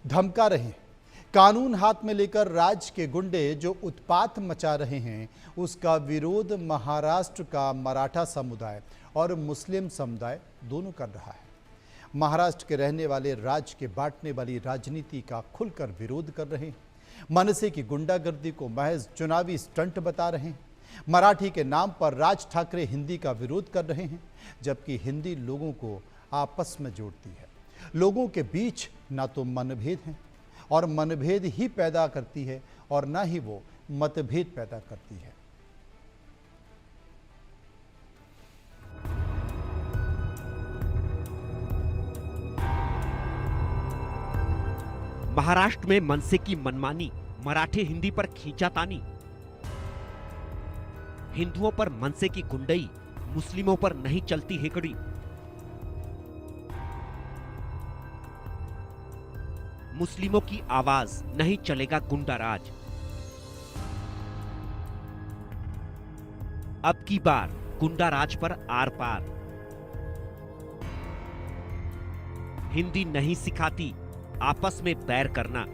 धमका रहे हैं। कानून हाथ में लेकर राज्य के गुंडे जो उत्पात मचा रहे हैं, उसका विरोध महाराष्ट्र का मराठा समुदाय और मुस्लिम समुदाय दोनों कर रहा है। महाराष्ट्र के रहने वाले राज्य के बांटने वाली राजनीति का खुलकर विरोध कर रहे हैं। मनसे की गुंडागर्दी को महज चुनावी स्टंट बता रहे हैं। मराठी के नाम पर राज ठाकरे हिंदी का विरोध कर रहे हैं, जबकि हिंदी लोगों को आपस में जोड़ती है। लोगों के बीच ना तो मनभेद है और मनभेद ही पैदा करती है और ना ही वो मतभेद पैदा करती है। महाराष्ट्र में मनसे की मनमानी, मराठी हिंदी पर खींचातानी, हिंदुओं पर मनसे की गुंडई, मुस्लिमों पर नहीं चलती हेकड़ी। मुस्लिमों की आवाज, नहीं चलेगा गुंडा राज। अब की बार गुंडा राज पर आर पार। हिंदी नहीं सिखाती आपस में बैर करना।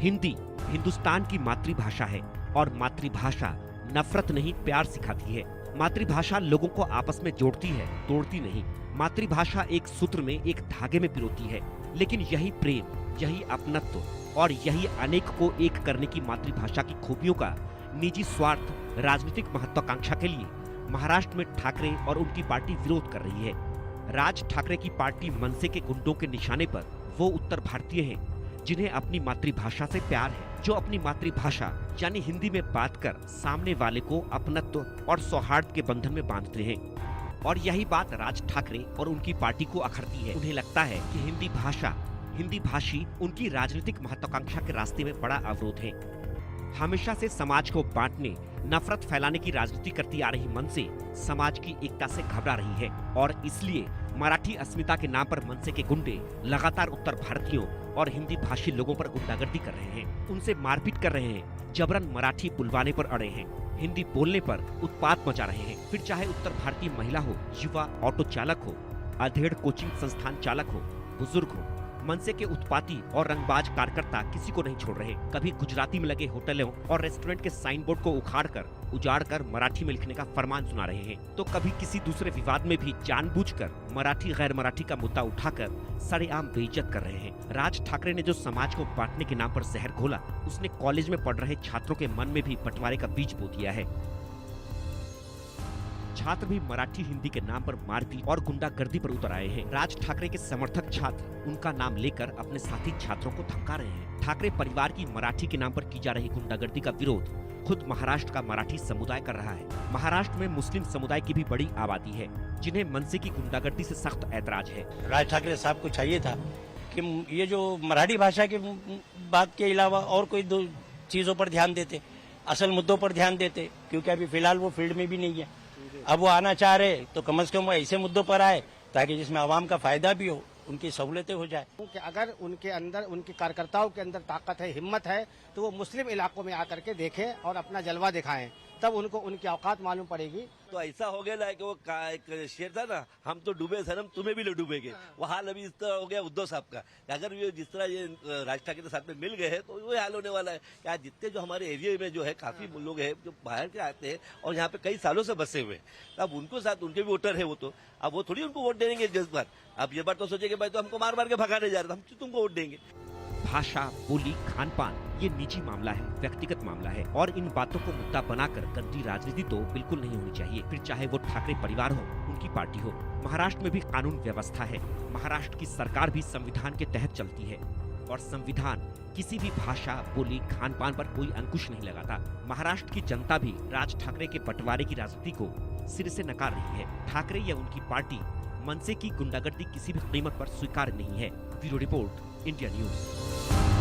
हिंदी हिंदुस्तान की मातृभाषा है और मातृभाषा नफरत नहीं प्यार सिखाती है। मातृभाषा लोगों को आपस में जोड़ती है, तोड़ती नहीं। मातृभाषा एक सूत्र में, एक धागे में पिरोती है। लेकिन यही प्रेम, यही अपनत्व और यही अनेक को एक करने की मातृभाषा की खूबियों का निजी स्वार्थ, राजनीतिक महत्वाकांक्षा के लिए महाराष्ट्र में ठाकरे और उनकी पार्टी विरोध कर रही है। राज ठाकरे की पार्टी मनसे के गुंडों के निशाने पर वो उत्तर भारतीय हैं जिन्हें अपनी मातृभाषा से प्यार है, जो अपनी मातृभाषा यानी हिंदी में बात कर सामने वाले को अपनत्व और सौहार्द के बंधन में बांधते हैं। और यही बात राज ठाकरे और उनकी पार्टी को अखरती है। उन्हें लगता है कि हिंदी भाषी उनकी राजनीतिक महत्वाकांक्षा के रास्ते में बड़ा अवरोध है। हमेशा से समाज को बांटने, नफरत फैलाने की राजनीति करती आ रही मनसे समाज की एकता से घबरा रही है और इसलिए मराठी अस्मिता के नाम पर मनसे के गुंडे लगातार उत्तर भारतीयों और हिंदी भाषी लोगों पर गुंडागर्दी कर रहे हैं, उनसे मारपीट कर रहे हैं, जबरन मराठी बुलवाने पर अड़े हैं, हिंदी बोलने पर उत्पात मचा रहे हैं। फिर चाहे उत्तर भारतीय महिला हो, युवा ऑटो चालक हो, अधेड़ कोचिंग संस्थान चालक हो, बुजुर्ग हो, मनसे के उत्पाती और रंगबाज कार्यकर्ता किसी को नहीं छोड़ रहे। कभी गुजराती में लगे होटलों और रेस्टोरेंट के साइन बोर्ड को उजाड़ कर मराठी में लिखने का फरमान सुना रहे हैं, तो कभी किसी दूसरे विवाद में भी जानबूझकर मराठी गैर मराठी का मुद्दा उठाकर सरेआम बेइज्जत कर रहे हैं। राज ठाकरे ने जो समाज को बांटने के नाम पर जहर घोला, उसने कॉलेज में पढ़ रहे छात्रों के मन में भी बंटवारे का बीज बो दिया है। छात्र भी मराठी हिंदी के नाम पर मारपीट और गुंडागर्दी पर उतर आए हैं। राज ठाकरे के समर्थक छात्र उनका नाम लेकर अपने साथी छात्रों को धमका रहे हैं। ठाकरे परिवार की मराठी के नाम पर की जा रही गुंडागर्दी का विरोध खुद महाराष्ट्र का मराठी समुदाय कर रहा है। महाराष्ट्र में मुस्लिम समुदाय की भी बड़ी आबादी है, जिन्हें मनसे की गुंडागर्दी से सख्त ऐतराज है। राज ठाकरे साहब को चाहिए था कि ये जो मराठी भाषा की बात के अलावा और कोई दो चीजों पर ध्यान देते, असल मुद्दों पर ध्यान देते, क्योंकि अभी फिलहाल वो फील्ड में भी नहीं है। अब वो आना चाह रहे तो कम से कम वो ऐसे मुद्दों पर आए ताकि जिसमें आवाम का फायदा भी हो, उनकी सहूलतें हो जाए। कि अगर उनके अंदर, उनके कार्यकर्ताओं के अंदर ताकत है, हिम्मत है, तो वो मुस्लिम इलाकों में आकर के देखें और अपना जलवा दिखाएं, तब उनको उनकी औकात मालूम पड़ेगी। तो ऐसा हो गया ना कि वो एक शेर था ना, हम तो डूबे सनम तुम्हें भी डूबेंगे। वो हाल अभी इस तरह हो गया उद्धव साहब का। अगर ये जिस तरह ये राज ठाकरे के साथ में मिल गए हैं तो वो हाल होने वाला है। क्या जितने जो हमारे एरिया में जो है काफी लोग हैं जो बाहर के आते हैं और यहाँ पे कई सालों से बसे हुए हैं, अब उनको साथ उनके भी वोटर है वो, तो अब वो थोड़ी उनको वोट देंगे जिस बार। अब ये बार तो सोचेंगे भाई तो हमको मार मार के भगाने जा रहे, हम तुमको वोट देंगे। भाषा, बोली, खान पान ये निजी मामला है, व्यक्तिगत मामला है और इन बातों को मुद्दा बनाकर गंदी राजनीति तो बिल्कुल नहीं होनी चाहिए। फिर चाहे वो ठाकरे परिवार हो, उनकी पार्टी हो। महाराष्ट्र में भी कानून व्यवस्था है। महाराष्ट्र की सरकार भी संविधान के तहत चलती है और संविधान किसी भी भाषा, बोली, खान पान पर कोई अंकुश नहीं लगाता। महाराष्ट्र की जनता भी राज ठाकरे के बंटवारे की राजनीति को सिर से नकार रही है। ठाकरे या उनकी पार्टी मनसे की गुंडागर्दी किसी भी कीमत पर स्वीकार्य नहीं है। Bureau report, India news.